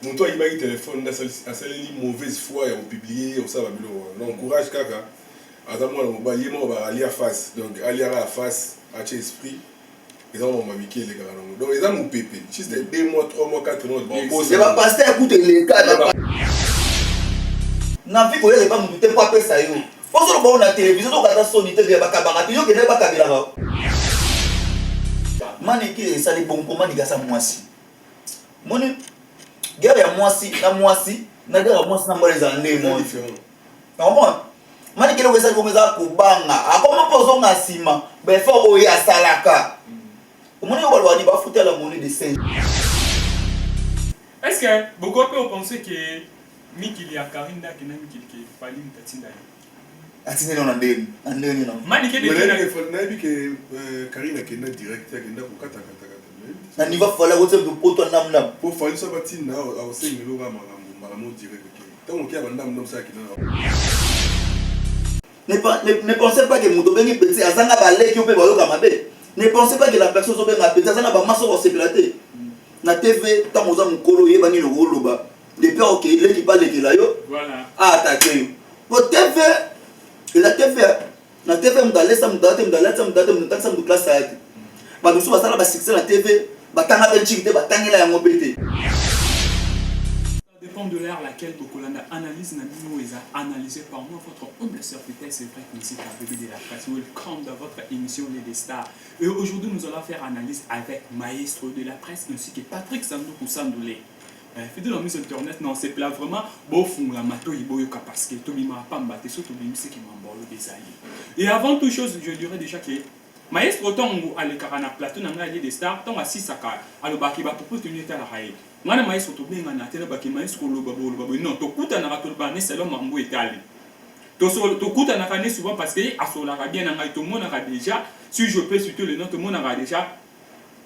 mon toi il m'a eu téléphone dans une mauvaise foi et on publié on ça va bien donc courage kaka attends moi on va y moi aller à face donc aller à face à esprit ils ont mon Mickey les gars donc ils ont mon pépé juste 2 mois 3 mois 4 mois bon c'est pas passer écoute les cas na vie koyeba pas mutu te po apesa yo poso lo na télévision to kata sonité de bakabaka to yo kende bakabila ba mani ki esali bongo mani gasa mwasi moni guerre ya mwasi na guerre ya mwasi na mboneza ndemo différent mani kile kwesali bongo za kubanga akoma pozo ngasima be fo oya salaka moni yo balwani ba futa la monnaie de saint. Est-ce que beaucoup peuvent penser que Mikili a Karinda qui n'a Mikili qui fallait une tatine d'ailleurs. Atine on andeni non. Mani ke de que Karina qui est direct qui est pour kata na niveau fala ko tsebu poto namna pour faire ça batina au 5 000 marambo direct tant qu'il y a bandam ça qui ne pensez pas que muto bengi petit azanga baleki ope bayoka mabe. Ne pensez pas que la personne so benga petit azanga ba maso ko sécurité. Na TV tant moza mukolo yeba ni loba depuis OK l'équipe parle que là yo voilà attaquer au TV et la TV na TV mdalesa mdalesa classe ayati ba dusu basala ba succès la TV batanga benching te batangela yango bete. Ça dépend de l'ère laquelle Bokolanda analyse Namino Eza analysé par moi votre humble serviteur c'est vrai que ici à bébé de la presse welcome dans votre émission Les Stars et aujourd'hui nous allons faire analyse avec maestro de la presse ainsi que Patrick Sandoukou Sandoulé. Fidèle en mise internet non c'est plat vraiment beau fond la mato iboyoka parce que to bima pamba te so to bimse qui m'embolo des alliés. Et avant toute chose je dirais déjà que maestro tongo ale karana plateau na ngai des stars tonga sisaka alobaki ba pour tenir ta la haye. Ngana maestro to benga na tena baki maestro loba non to kuta na to ba ne selo mambo etali. To kuta na kane souvent parce que asola bien na ngai to mona déjà si je peux surtout le nom to mona déjà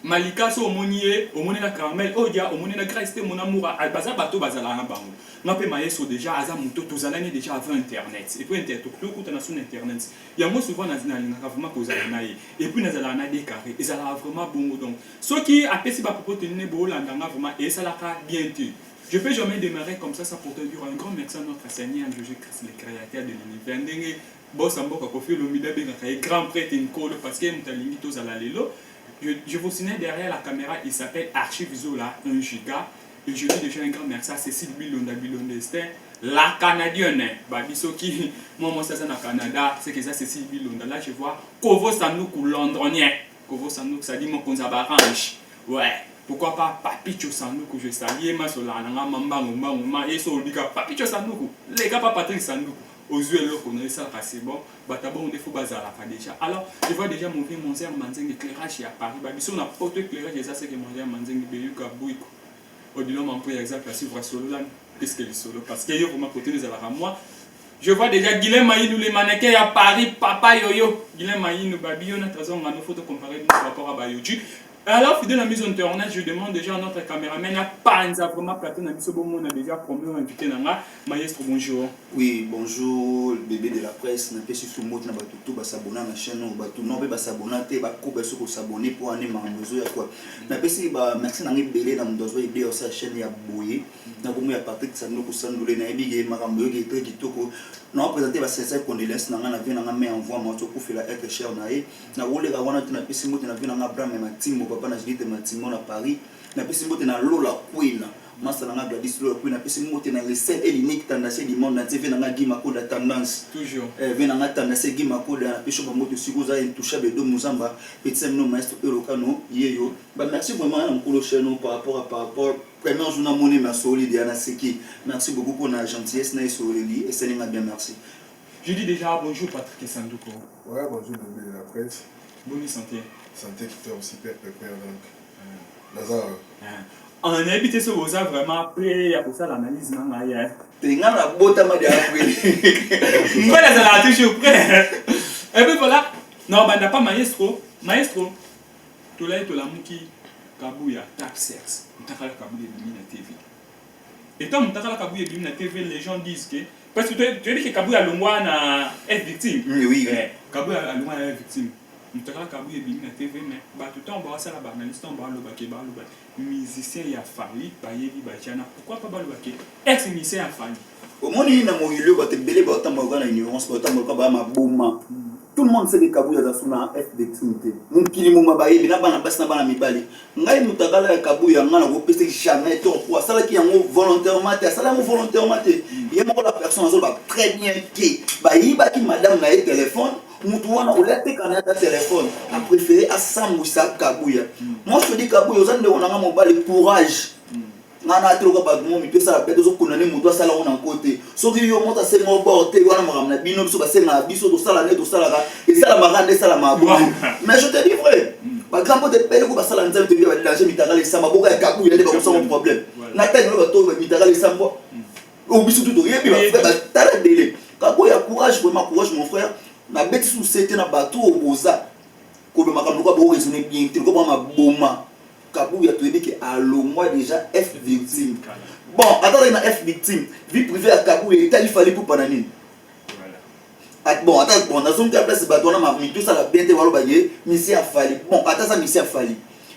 Malika so omonié omonena caramel odia omonena graisse mon amour albaza bato bazala na bango ngape maestro déjà aza muto tozalani déjà avant internet et puis internet to kuta na sur internet ya moi souvent na linga vraiment kozala na ye et puis nazala na des carrés et ça vraiment bon donc ce qui a pesi ba propos tenir bo landanga vraiment et ça la bien tu je peux jamais démarrer comme ça pour te dire un grand merci à notre Seigneur Jésus-Christ le créateur de l'univers ndenge boss amboka ko fi lo midabe ngaka grand prêtre nkolo parce que mutalingi tozala lelo. Je vous signale derrière la caméra, il s'appelle Archive Zola 1 giga. Et je dis déjà un grand merci à Cécile Bilonda Bilondestin, la Canadienne. Babiso qui, moi, ça c'est au Canada, c'est que ça Cécile Bilonda. Là, je vois Kovo Sanoukou londonien. Kovo Sanoukou, ça dit mon konzabarange. Ouais. Pourquoi pas Papicho Sanoukou, je salue, ma solana, mamba, et so, Papicho Sanoukou. Les gars, pas Patrick Sanoukou. Aux yeux alors qu'on a ça c'est bon batabo on défaut bazala déjà alors je vois déjà mon frère Manzeng éclairage à Paris si on a porté éclairage ça c'est que mon frère Manzeng Beyuka Bouiko au-delà mon peu exemple à suivre solo là qu'est-ce que le solo parce que yo vraiment côté nous à moi je vois déjà Guilhem Maïnou les mannequins à Paris papa yoyo Guilhem Maïnou babi on a raison on a nos photos comparées par rapport à Bayoju. Alors, fidèle à la mise en internet, je demande déjà à notre caméraman, il n'y a pas vraiment plateau, on a déjà promis un invité. Maestro, bonjour. Oui, bonjour, bébé de la presse. Je suis tout le monde qui s'abonne à la chaîne, tout le monde qui s'abonne à s'abonner pour aller à quoi. Merci à Belé dans la chaîne, il y a Boye. Il y a Patrick Sandoukou Sandoulé, il y a Marambo qui est très kitoko. Nous avons présenté la sincère condoléance, nous avons mis en voie pour faire la être cher. Nous avons vu Abraham et Matimo, papa n'a dit Matimo à Paris. Nous avons vu Lola Queen. Masana Gladys Lola Queen. Nous avons vu le seul et l'unique tendance du monde. Nous avons vu Guimako de tendance. Toujours. Nous avons vu tendance Guimako de la pêche de moto Siguza intouchable de Mouzamba. Petit nom maestro Eurocano. Merci vraiment à nous par rapport. Premièrement, je vous remercie ma solidarité Seki. Merci beaucoup pour la gentillesse et solidarité. Et c'est bien merci. Je dis déjà bonjour Patrick Sandoukou. Ouais, bonjour bébé de la presse. Bonne santé. Santé qui t'est aussi super donc. Lazare. On a habité sur vos vraiment prêt pour ça l'analyse non ailleurs. T'es dans la botte à madame. Voilà, ça l'a toujours prêt. Et puis voilà. Non, bah n'a pas maestro. Maestro. Tu l'as tu l'as mouki. Kabouya, tap sexe. Mtakala Kabouya Bimina TV. Et tant Mtakala Kabouya Bimina TV, les gens disent que. Parce que tu as dit que Kabouya Longwa est victime. Oui. Kabouya Longwa est victime. mutaka kabu ebimi na TV mais bato tant ba sala ba analyste tant ba lobake ba lobake musicien ya Fally ba yebi ba chana pourquoi pas ba lobake ex musicien ya Fally omoni na moyilo bato ebele baotamboka na ignorance baotamboka baya maboma tout le monde sait que Kabouya aza suna f victime te mokili moma bayebi na bana basi na bana mibali ngai mutakala ya Kabouya nga na kopesa jamais to po asalaki yango volontairement te asala yango volontairement te ye moko la personne azoloba très bien te bayibaki madame na ye téléphone mutu wana olatekana ta téléphone a préféré asambwisa Kabouya. Moi je te dis Kabouya oza ndeko nanga mobali courage ngana ateloka bato mo mito sala peto zo kunane mutu asala ona côté soki yo mota se ngo borte wana makamna bino biso basenga biso to sala ne to sala ka et sala magande sala mabo mais je te dis vrai ba grand pote pele ko basala nzambe te ba danger mitaka le sama boka ya Kabouya nde ba ko son problème na ta ngo ba to mitaka le sama o biso tout yebi ba tala délai Kabouya courage vraiment courage mon frère na beti sous c'était na bato oboza ko be makamno ko ba raisonner bien te ko ba maboma Kabouya tu que à le mois déjà F victime. Bon, attends, il y a F victime. Vie privée à Kabouya, il fallait pour Pananine. Voilà. Bon, attends, bon, dans son cas, c'est bateau, on a mis tout ça la bien, tu vois, mission a fallu. Bon, attends, ça, mission a fallu.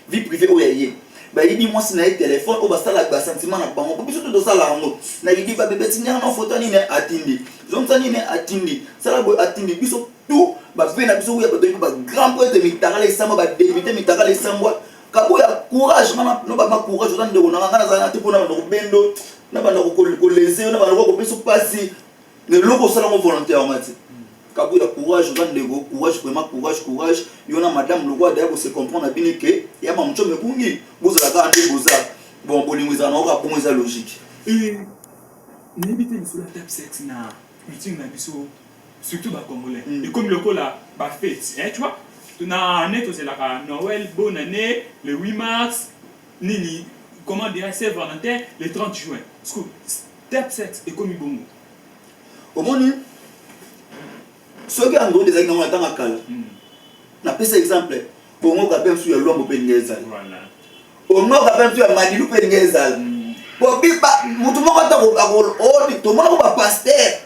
Vie privée, où il y a. Bah, il dit, moi, si on a un téléphone, on va s'aller à sentiment, on peut surtout de ça là, on a dit, bah, bébé, si on a un photo, ni n'est atteindre. J'en sais, ni n'est atteindre. Ça là, atteindre, puis surtout, bah, fait, na biso, il y a grand point de mitara, les samba, bah, débuter mitara, les samba. Kabouya courage mana no ba courage dans ndeko na ngana za na tipona na bendo na ba na ko leser na ba ko peso pasi ne loko sala mo volontaire ngati Kabouya courage dans ndeko courage vraiment courage yona madame le roi d'ailleurs se comprendre bien que ya ma mcho mekungi boza la ka ande boza bon bolingwiza na ka pomeza logique et n'ébiter sur la table sexe na meeting na biso surtout ba congolais et comme le cola ba fête hein tu vois na année c'est la Noël bonne année le 8 mars nini comment dire Saint-Valentin le 30 juin parce que step sex et comme bongo au moni ceux qui ont des exemples dans la kala na pesa exemple pour moi ka pemsu ya lombo pengeza voilà au moi ka pemsu ya madilu pengeza pour bipa mutu moko ta ko o to mona ko ba pasteur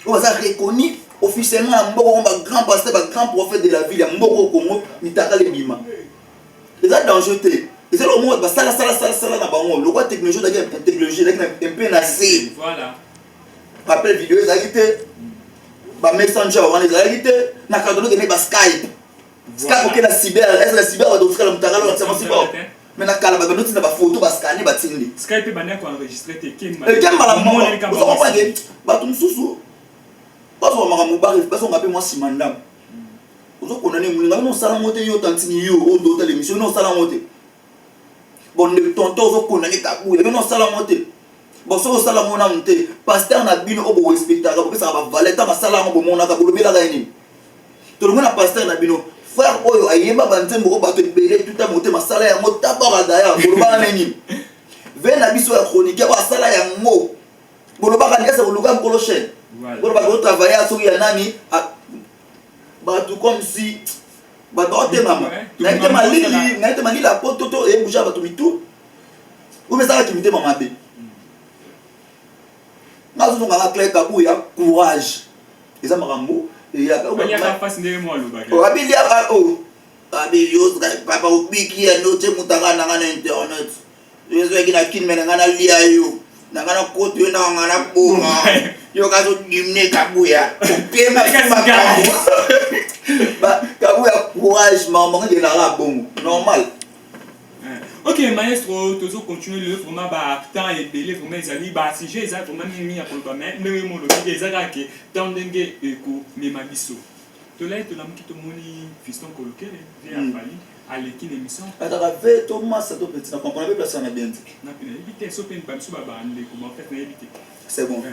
ko za reconnu officiellement mboko ba grand pasteur ba grand prophète de la ville mboko Congo mitaka le bima c'est dangereux et c'est le monde ba sala na bango le quoi technologie un peu na c voilà rappel vidéo ezalité ba messenger wana ezalité na kadolo ke ba Skype Skype na cyber est la cyber do frère mutaka lo tsama cyber mais na kala ba noti na ba photo ba scanner ba tindi Skype ba na ko enregistrer te kemba la mo ba tu mususu parce que mama mobari parce qu'on appelle moi Simandam ozo konane mulinga no sala mote yo tantini yo o do ta l'émission no sala mote bon le tonton ozo konane Kabouya no sala mote bon so sala mona monte pasteur na bino obo respecter ka pesa ba valeta ba sala mo mona ka bolobela ka nini to le mona pasteur na bino frère oyo ayeba banzembo ko bato ebele tout a monte masala ya mo tabara daya bolobala nini ve na biso ya chronique ba sala ya mo bolobaka ndesa boluka kolochen voilà ba travailler à souya nani ba tout comme si ba dote mama na ite mali la poto to e bouger ba tout mitou ou mais ça qui mite mama be na zo ngaka clair Kabouya courage eza makambo et ya ka face ndenge mo lo ba o abili o abili yo papa ubiki ya note mutaka na internet yezo kina kinmena ngana lia yo nangana kote yo nangana boma yo kazo dimne Kabouya pema ba Kabouya courage maman de la bongo normal. Ok maestro toujours continuer le vraiment ba temps et belé vraiment ezali ba si j'ai ça vraiment mis à problème mais mon lo ki ezaka ke dans ndenge eko mema biso to la mki to moni fiston coloqué vient à Fally à l'équipe émission ataka ve to massa to petit na comprendre pas ça na bien dit na pena éviter so pen ba biso ba ande comment en fait na éviter c'est bon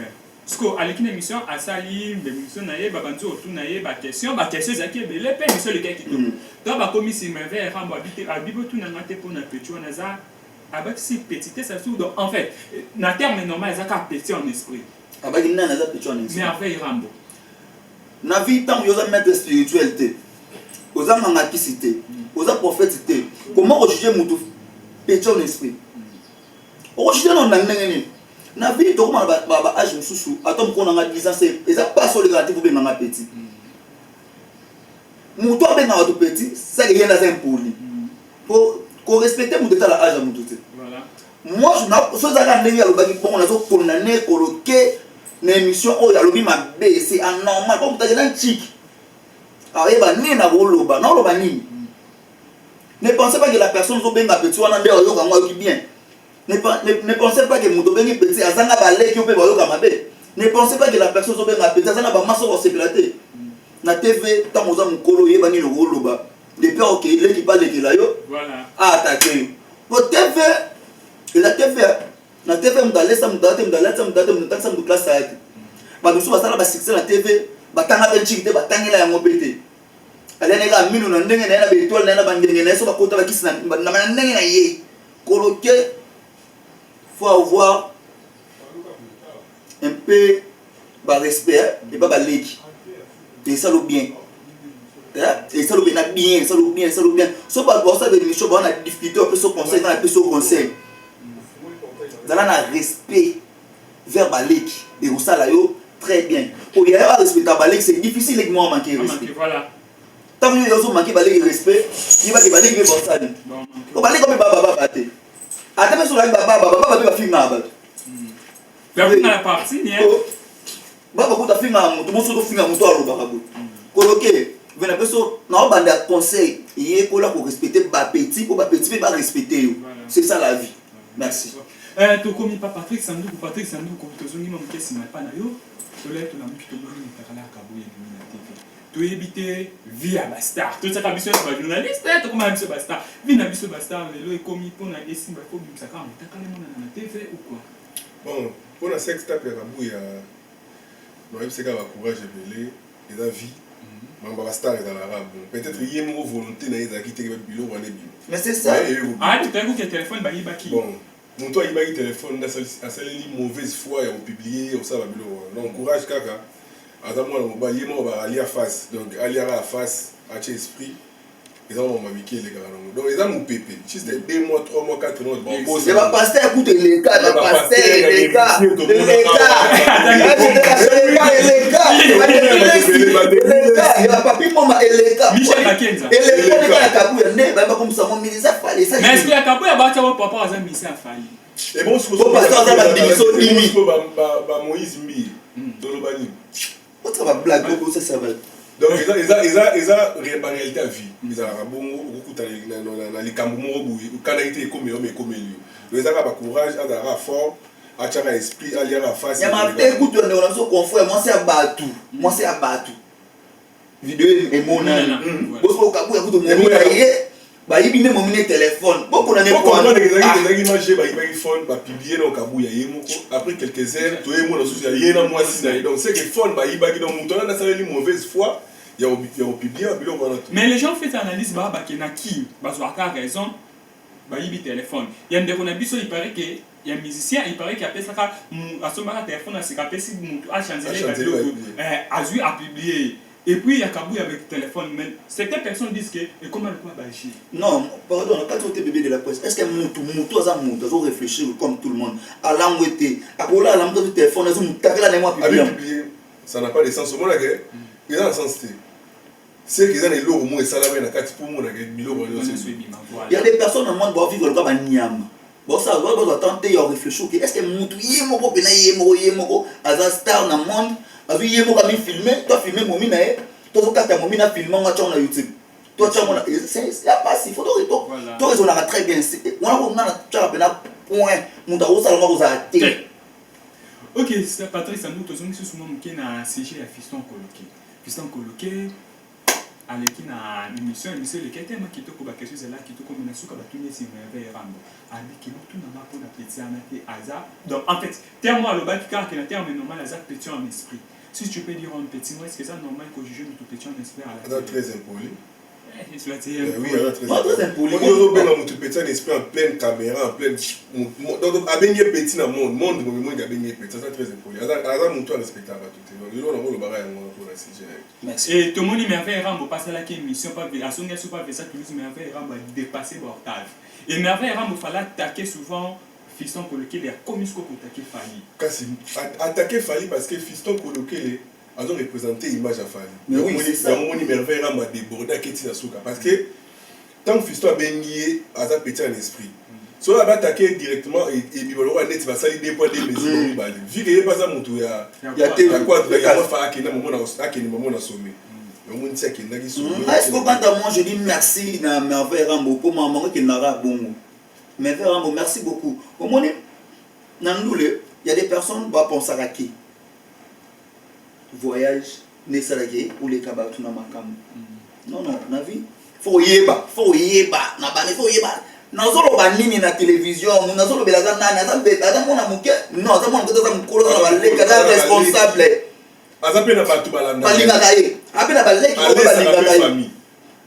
parce que à l'équipe émission à sali l'émission na ye ba banzo autour na ye ba question zaki belé pe émission le gars qui tout donc ba comme si me vers rambo habiter à bibo tout na ngate pour na petit on a ça avec si petite ça tout donc en fait na terme normal ça ka petit en esprit avec na za petit en esprit mais en fait rambo na vie tant yo za maître spiritualité aux amanga kisité aux prophètes comment juger mutu petit en esprit o juger non na ngene na vie to comment ba âge mususu atom ko na 10 ans c'est ça pas sur le relatif ou bien na petit Mutu abenga watu petit, ça que yenda c'est impoli. Pour respecter mon détail à âge à mutu. Voilà. Moi je n'ai chose à gagner à l'obagi bon on a so condamné coloquer une émission où ya lobi ma bé c'est anormal comme tu as un chic. Ah yeba ni na boloba, na loba ni. Ne pensez pas que la personne zo benga petit wana ndé oyoka moi qui bien. Ne pensez pas que mutu bengi petit azanga balé qui peut oyoka mabe. Ne pensez pas que la personne zo benga petit azanga ba maso ko s'éclater. Na TV tant moza mukolo yeba ni loba. Depuis OK, l'équipe parle de là yo. Voilà. Ah attaquer. Pour TV et la TV na TV mudale sa mudate mudale sa mu classe à être. Ba nous basala ba succès na TV, batanga ben chikite batangela ya ngobete. Ale nega minu na ndenge na ba étoile na ba ndenge na so ba kota ba kisina na ndenge na ye. Coloquer faut avoir un peu ba respect et ba leki. Et ça le bien. Et ça le bien, ça le bien. So pas ça de mission on a difficulté un peu ce conseil, on a peu ce conseil. Vous avez un respect vers Balek et vous savez très bien. Pour y avoir respect à Balek, c'est difficile de manquer respect. Voilà. Tant que vous avez manqué Balek respect, il va que Balek va faire ça. Pour Balek comme baba bate. Attends sur la baba va faire na baba. Vers la partie bien. Baba ko ta faire na mutu, mo so to faire mutu alo baba. Coloquer venez peso na banda conseil, il est là pour respecter ba petit pour ba petit pas respecter. C'est ça la vie. Merci. To komi pa Patrick Sandou ko tozongi mo mkesi na pa na yo to le to na mki to boni takala kabuye ni na TV to ebite via bastar to tsaka biso ba journaliste to koma biso bastar vina biso bastar lelo ekomi pona esimba ko bimsaka takala mona na TV ou quoi. Bon pour la sexe tape ya kabuya no ebiseka ba courage belé et la vie mamba bastar dans l'arabe peut-être yé mo volonté na ezaki te bilo wana bi. Mais c'est ça. Ah tu t'as vu que téléphone ba yibaki. Bon mon toi il m'a dit téléphone à celle mauvaise foi et on publié au ça va bilo non courage kaka ata moi on ba yémo ba ali à face donc ali à face à esprit ils ont m'a miqué les gars donc ils ont mon pépé juste 2 mois 3 mois 4 mois bon boss c'est pas pasteur écoute les gars la pasteur les gars il va pas plus maman les gars Michel Makenza et les gars la kabuya ne ba comme ça mon ministre fallait ça mais est-ce qu'il y a kabuya ba ta papa azam ministre fallait et bon ce faut passer dans la division limite ba Moïse Mbi Dolobani autre va blague ça va donc ils ont réalité à vie ils ont beaucoup dans les camboumons quand il était comme ils ont pas courage à fort à tirer esprit à lire la face il y a ma écoute on a so confrère moi c'est abattu vidéo et mon boss ko kabu ya kuto mo ye ba yibi ne mo mine téléphone beaucoup na ne ko on a des images ba yibi phone ba publier na kabu ya yemo après quelques heures to yemo na social yena moi si na donc c'est que phone ba yiba ki donc mutona na sala ni mauvaise foi il y a publié bilo wana mais les gens fait analyse ba ki na ki ba zo aka raison ba yibi téléphone il y a ndeko na biso il paraît que il y a musicien il paraît qu'il appelle ça à son téléphone à se capter si mutu a changer azui a publier. Et puis il y a Kabou avec téléphone, mais certaines personnes disent que et comment le quoi bâcher. Non, pardon, quand tu es bébé de la presse, est-ce que Moutou a réfléchir comme tout le monde à l'amouette, à quoi la lampe du téléphone, ça n'a pas de sens. Au moins, il y a un sens. C'est qu'ils ont les lots au moins salamé dans 4 pour moi. Il y a des personnes dans le monde qui vivent comme un niam. Bon, ça doit tenter de réfléchir. Est-ce que Moutou yémo, à un star dans le monde? Azu yemo kami filmer, toi filmer momi na e, toi kata momi na filmer nga chona YouTube. Toi chona c'est pas si faut toi raison na très bien. On a chana pena point, muta o salama ko za té. OK, c'est Patrice Sandou to zongi sous mon qui na CG à Fiston Coloqué. Fiston Coloqué aleki na émission le thème qui to ko ba question là qui to ko na suka ba tuné si me rambo. Andi ki mutu na ma pona petit anate aza. Donc en fait, terme le baki car que le terme normal aza petit en esprit. Si tu peux dire un petit mot, est-ce que c'est normal que je juge tout petit en esprit à la très impoli. Oui, très impoli. On a un petit en esprit en pleine caméra, en pleine. Donc, à baigner petit dans le monde, monde a baigné petit, c'est très impoli. Aza monto en respectable tout. Donc, il y a un bagage pour la CG. Merci. Et tout le monde merveille Rambo passer la émission pas à son pas faire ça toujours merveille Rambo dépasser Bortage. Et merveille Rambo fallait attaquer souvent Fiston Coloqué les communistes pour attaquer Fali. Kasi attaquer Fali parce que Fiston Coloqué azo représenter image à Fali. Mais oui, c'est ça. On y merveille à déborder à Ketina Souka parce que tant que Fisto a baigné à sa petit en esprit. So là attaquer directement et bibolo a net va salir des points des mesures bali. Vu que y a pas ça mon tout ya quoi il y a pas qui na moment na sommet. On dit que na qui sommet. Est-ce que quand moi je dis merci na merveille Rambo pour maman qui n'aura bon. Merveille Rambo merci beaucoup. Au moins dans nous il y a des personnes va penser à qui voyage ne salarié ou les kabatu na makam. Non na vie faut yeba na bani faut yeba. Nazolo banini na télévision, nazolo belaza nani, aza mona muke, non, aza mona kota za mukolo za baleka, aza responsable. Aza pe na batu balanda. Balinga kaye. Ape na baleka ko balinga kaye.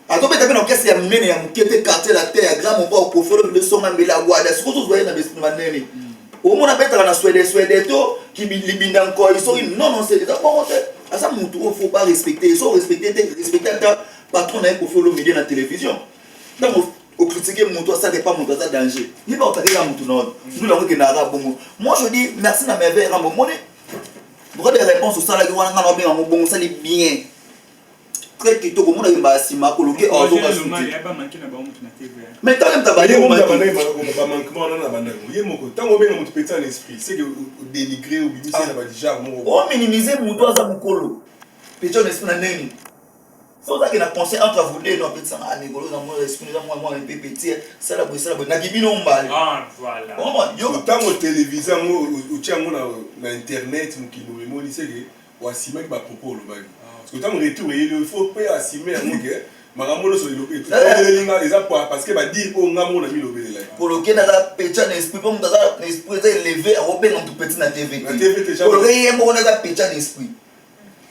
Ato beta pe na kesi ya mnene ya mukete quartier la terre, grand mon pas au professeur de son mbela gwada, siko to zoye na besina manene. O mona beta na Swede to ki libinda nko, iso non c'est ça bon asa mutu faut pas respecter, il faut respecter ta patron na ko folo média na télévision. Donc au critiquer mon toit ça n'est pas mon toit ça danger il va attaquer à mon tour nous l'avons que n'ara bon moi je dis merci na merveille Rambo mon droit de réponse au ça là on a bien mon bon ça est bien très qui tout monde ba sima coloquer en tout cas mais quand même ta balé on va manquement na banda ye moko tango benga mutu petit en esprit c'est que dénigrer ou bibi c'est na ba déjà on minimiser mon toit ça mukolo petit en esprit na neni. Faut que na conseil entre vous deux non peut ça à négocier dans mon esprit moi un peu petit ça la na kibino mbali ah voilà yo tango télévision mo ou tia mo na internet mo kino mo ni c'est que ou assumer ba propos le bagi parce que tango retour il faut pas assumer mo que makambo no so le lobe tout linga les parce que ba dire o ngamo na mi lobe là pour le na la pecha n'esprit pour dans l'esprit élevé à open en tout petit na TV pour le yembo na la pecha n'esprit.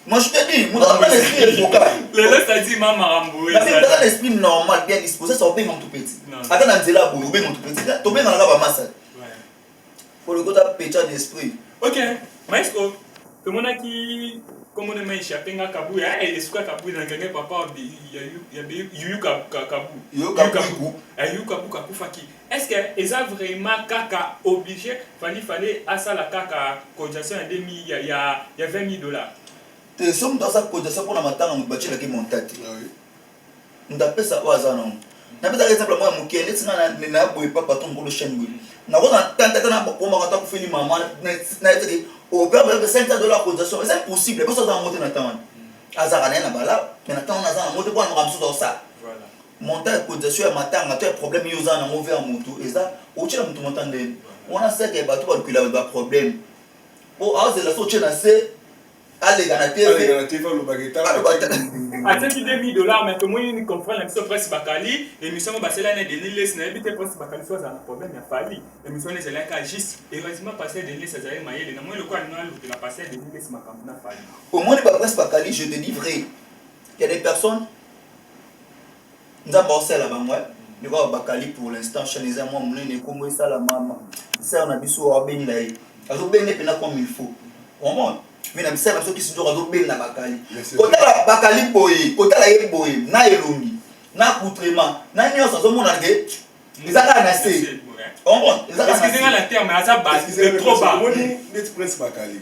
Moi je te dis, mon esprit est vocal. Le reste a dit maman Rambo. Dans l'esprit normal, bien disposé, ça va bien tout petit. Attends, dans le là, bien tout petit. Tu bien dans la masse. Pour le côté pécha d'esprit. Ok, maestro, comme on a qui, comme on a mis échappé à Kabou, et ce quoi Kabou dans quelqu'un papa, il y a eu Kabou. You Kabou Faki. Est-ce que est vraiment Kaka obligé, fallait à ça la Kaka cotisation à 2000, il y a $20,000. Te sommes dans sa cotisation pour la matin on bâtit la qui monte. On appelle ça au hasard non. Na peut exemple moi mon kende tina na boy papa ton pour le chaîne oui. Na ko na tanta na pour ma ta ko fini maman na été au père de $5 cotisation c'est impossible parce que ça monter na temps. Hasard na bala mais na temps na ça monter pour na ramso dans ça. Voilà. Monter cotisation à matin na tu problème yo za na mauvais moto et ça au tira moto montande. On a ça que bateau pour qu'il a problème. Au hasard la sortie na c'est allez dans la TV le baguette à $2,000 mais que moi il comprend l'émission presse Bakali l'émission bah c'est là des laisses n'a pas presse Bakali soit un problème il a fallu l'émission les là qu'à juste heureusement passer des laisses ça y mailler moi le quoi non de la passer des laisses ma campagne fallu au moins pas presse Bakali je te dis vrai il y a des personnes nous avons bossé là-bas moi ne vois Bakali pour l'instant chez les moi mon ne comment ça la maman ça on a biso au ben là azo ben ne pena comme il faut au moins mais na misala so ki sido razo ben na Bakali kota la Bakali boy kota la ye boy na elongi na coutrement na nyoso zo mona ke ezaka na se on bon ezaka parce que c'est la terre mais ça bas c'est trop bas moni net prince Bakali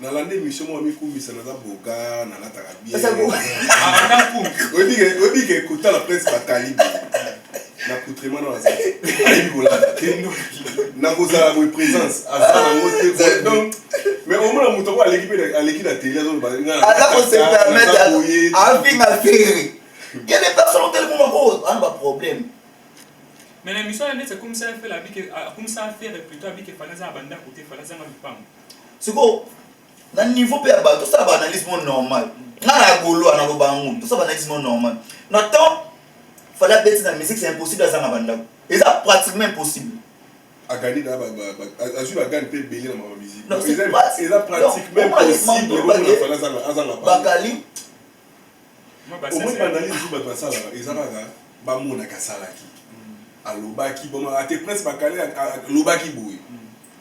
na lande mission mo mi kumisa na za boga na la tarabia ça bon ah na kum odi ke kota la prince Bakali na coutrement na za ayi bola na koza mo présence à ça na donc mais au moins on à l'équipe de télé alors on se permet à faire il y a des personnes tellement gros on pas problème mais l'émission c'est comme ça fait la vie comme ça faire plutôt avec que fallait ça banda côté fallait ça mal pas c'est quoi dans niveau pe ba tout ça ba analyse normal na la golo na lobangu tout ça ba analyse normal n'attend fallait bêter dans la musique c'est impossible à ça na banda et ça pratiquement impossible à gagner dans à jouer à gagner peut belé dans ma musique non c'est pratiquement possible Bakali au moins analyse joue ba ça là ezala ba mona kasalaki alobaki bon à tes prince Bakali alobaki boy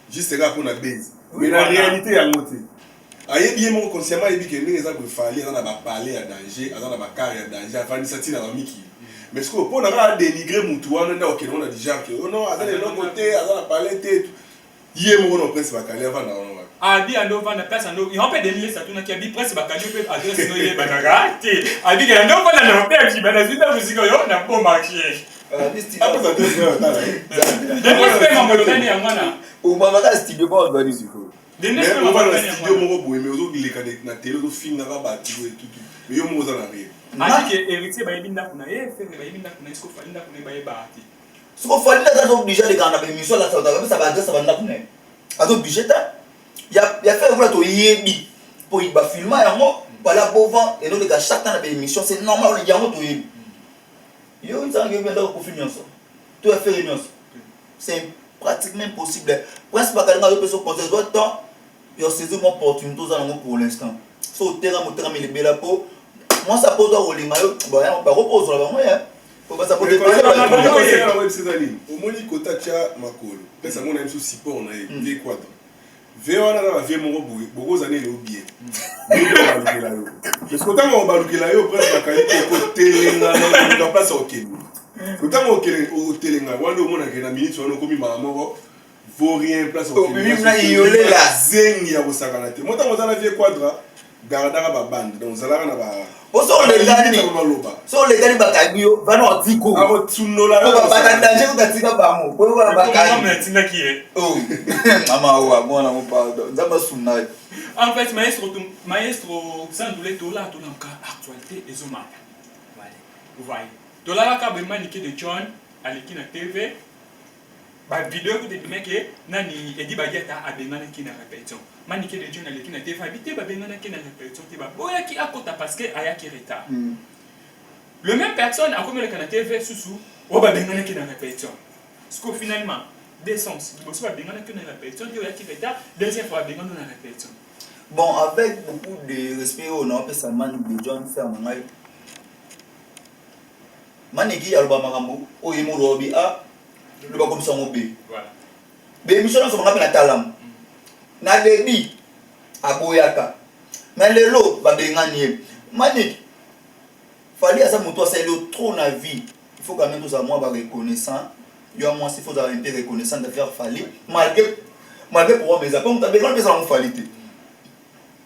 juste là pour na base mais la réalité ya moté aye bien mon consciemment et bi que les gens fallait dans ba parler à danger dans ba carrière à danger afin de sortir dans miki mais ce que pour na dénigrer mutu wana na ok on a déjà que non à dans l'autre côté à dans parler tête Hier, mon prince Bakali avant d'avoir. Abi ando vana place ando il rappelle des ça tuna ki abi presse bakali pe adresse no ye banaka ti abi ke ando vana na pe abi bana suite musique yo na bon marché Après ça te fait de pe mambo tani ya mwana o mama ka studio ba organise ko de mais on va dans studio mon boy mais aux les cadettes na télé au film na ba ti et tout mais yo mo za na rien abi ke héritier ba yebinda kuna ye fe ba yebinda kuna isko fa inda kuna ba yeba ati ce qu'on fait là dans obligé de gagner la émission là ça va adresse ça va na kuna azo obligé ta il y a fait voilà to yebi pour il va filmer yango voilà bovan et donc les gars chaque temps dans l'émission c'est normal on yango to yebi yo il s'en vient dans ko finir ça tout à fait réunion c'est pratiquement impossible presque pas quand on peut se poser d'autres temps yo saisi mon opportunité pour l'instant so terrain mais les bela po moi ça pose au limayo bon on va reposer là moi faut pas ça poser la web c'est ali au moni kota tia makolo pesa mona même sous support na e quadre Véona na vie mon boy beaucoup années le bien parce que tant on balukela yo presque bakali ko telenga na place au Kenya quand on telenga wando mona ke na minute wana komi mama vaut rien place au Kenya na yole la zengi ya bosakana te mota mota na vie quadra gardaka ba bande donc zalaka na ba so les gars bakagio va no tiko abo tunola ba danger ko tika ba mo ko ba bakagio mais tina qui est oh mama wa bona mo pardon zama sunna en fait maestro sans douleur to la actualité et zoma voilà vous voyez to la ka be manike de John aliki na TV ba vidéo ko de mec nani edi bageta abengana ki na répétition manike de John aliki na TV habité ba bengana ki na répétition te ba boya ki akota parce que aya ki retard le même personne a comme le canal TV sous o ba bengana ki na répétition ce que finalement des sens il faut ba bengana ki na répétition te aya ki retard deuxième fois bengana na répétition bon avec beaucoup de respect on a fait ça man de John faire mangai maniki alba makambo o yemo lobi a le ba comme ça mo be voilà be mission so ngapela na talam na debi aboyaka mais lelo ba bengani maniki fallait à ça moto c'est le trop na vie il faut quand même tous à moi ba reconnaissant yo moi il faut avoir été reconnaissant de faire fallait malgré pour mes apports t'as besoin de ça en fallait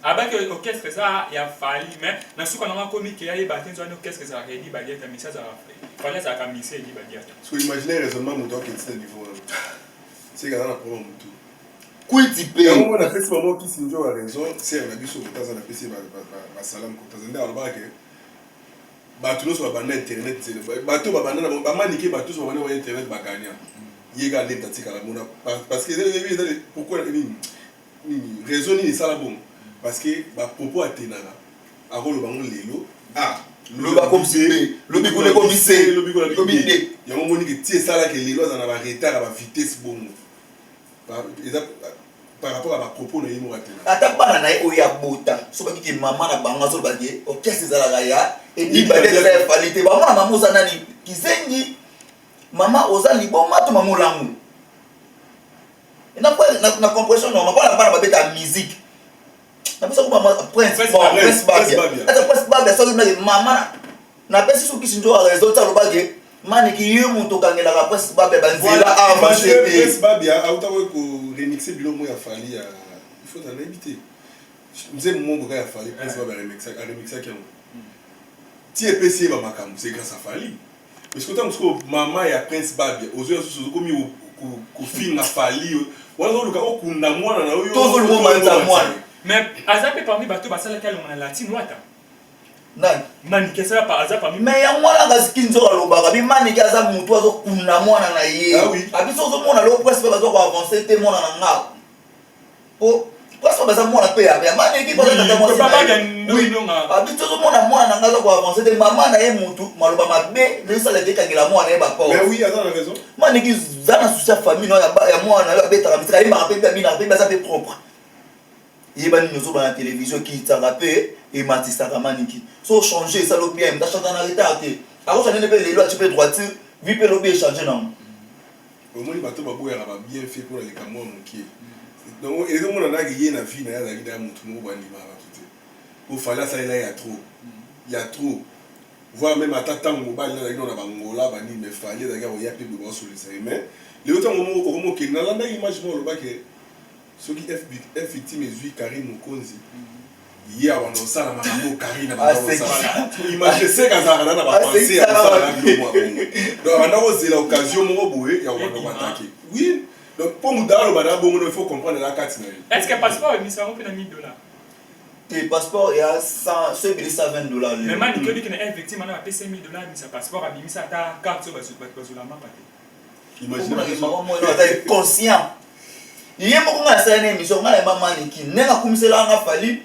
avec orchestre ça il a fallu mais na suka na komi ke yayi batin zo orchestre ça redi bageta message à fallait ça ka mixer di bageta so imaginez raisonnement moto qui est niveau c'est quand on a problème tout kuiti pe on a fait ce moment qui sinjo a raison c'est on a vu sur kutaza na PC ba salam kutaza nda alba ke bato no so ba na internet c'est bato ba bana ba manike bato so ba na internet ba gagner yega lenta tika la mona parce que pourquoi ni raison ni ça la bon parce que ba propos atenana akolo bango lelo lo ba comme c'est lo bikule comme c'est lo bikule ya mo moni ke tie sala ke lelo za na ba retard ba vitesse bongo par rapport à ma propos na yimo atena ata bana na o ya bota so ba ki mama na banga so ba ke o kesi za la ya et ni ba de la falite ba mama moza nani kizengi mama oza liboma to mama lamu na compression no mama ba beta musique na pesa ko mama prince babia ata prince babia so na mama na pesa so kisinjo a raison ta lo ba ke maniki yo moto kangela ka prince babia banzela avancer prince babia auta ko remixer bilomo ya fali ya il faut en éviter mzee mongo ka ya fali prince babia remixer kiango ti epesi ba makambo c'est grâce à fali parce que tant que maman ya prince babia ozo so komi ko finga fali wala luka okunda mwana na yo todo le monde manta mwana mais azape parmi bato basala kala na latino ata nani manike ça par hasard parmi mais ya mwana ngazikinzo alobaka bi manike aza mutu azokunda mwana na ye abiso zo mwana lo presque bazo ko avancer te mwana na nga po presque baza mwana pe ya manike ko tata mwana papa nonga abiso zo mwana na nga zo ko avancer te mama na ye mutu maloba mabe le sala te kangela mwana ye ba pa mais oui attends la raison manike zana soucia famille no ya mwana yo betaka misika ye ma pe bien na pe baza pe propre yeba ni nozo ba na télévision qui tsanga pe et matisa maniki so changer ça lo bien d'acheter en retard te alors ça ne peut les lois tu peux droiture vu que lo bien changer non au moins bato ba boya ba bien fait pour les camoins moki donc et donc on a gagné na vie na ya da mutu mo ba ndima ba tout pour fallait ça là il y a trop voir même à tata mobile là on a bangola ba ni mais fallait da ga ya pe bo sur les mais les autres moment ko mo ke na landa image mo lo ba ke Ce qui est victime est Karim Mokonzi. Hier, on a ça, on a Karim. Imaginez ça quand on a pensé à ça. Donc, on a osé l'occasion, on a attaqué. Oui. Donc, pour nous dans le badabo, il faut comprendre la carte. Est-ce que le passeport est mis à $1000? Le passeport est à 120 $. Mais man, il dit qu'il est victime, on a payé $5000, mais sa passeport a mis sa carte sur la main. Imaginez. Maman, moi, on est conscient. Il y a beaucoup de émission, on a les mamans qui n'ont pas comme cela, on a fallu.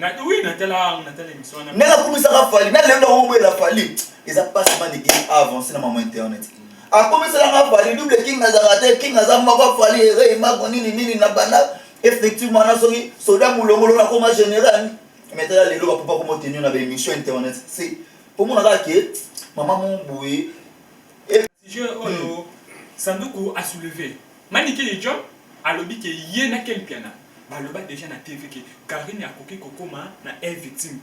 Oui, on a telle émission. On a comme ça, on a fallu. On a les fallu. Ils ont pas seulement des avancés dans le moment internet. A comme cela, on a fallu. Double King Nazarate, King Nazarate, on a fallu. Nini, Nabana. Effectivement, on a sorti soldat Moulomolo, on a comme général. Maintenant, les lois, papa, comment tenir dans l'émission internet. C'est pour moi, on a dit maman, mon boué. Si je Sandoku a soulevé. Maniké les jobs, à l'objet que yéna quel piana. Bah le bas déjà na TV que Karine a coqué kokoma na est victime.